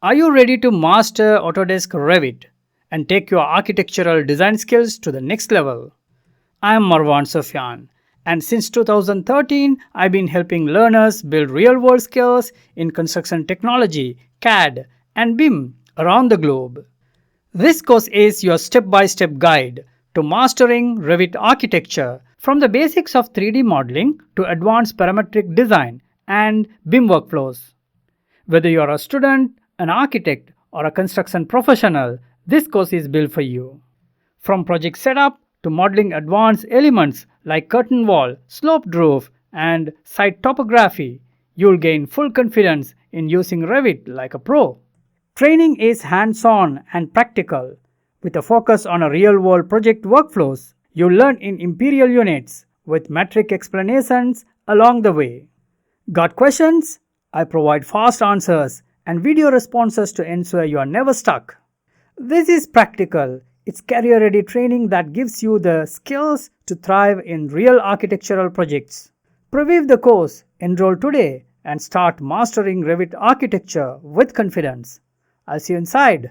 Are you ready to master Autodesk Revit and take your architectural design skills to the next level? I am Marwan Sufyan, and since 2013, I've been helping learners build real-world skills in construction technology, CAD, and BIM around the globe. This course is your step-by-step guide to mastering Revit architecture, from the basics of 3D modeling to advanced parametric design and BIM workflows. Whether you're a student, an architect, or a construction professional, this course is built for you. From project setup to modeling advanced elements like curtain wall, sloped roof, and site topography, you'll gain full confidence in using Revit like a pro. Training is hands-on and practical, with a focus on a real-world project workflows. You'll learn in imperial units with metric explanations along the way. Got questions? I provide fast answers and video responses to ensure you are never stuck. This is practical. It's career-ready training that gives you the skills to thrive in real architectural projects. Preview the course, enroll today, and start mastering Revit architecture with confidence. I'll see you inside.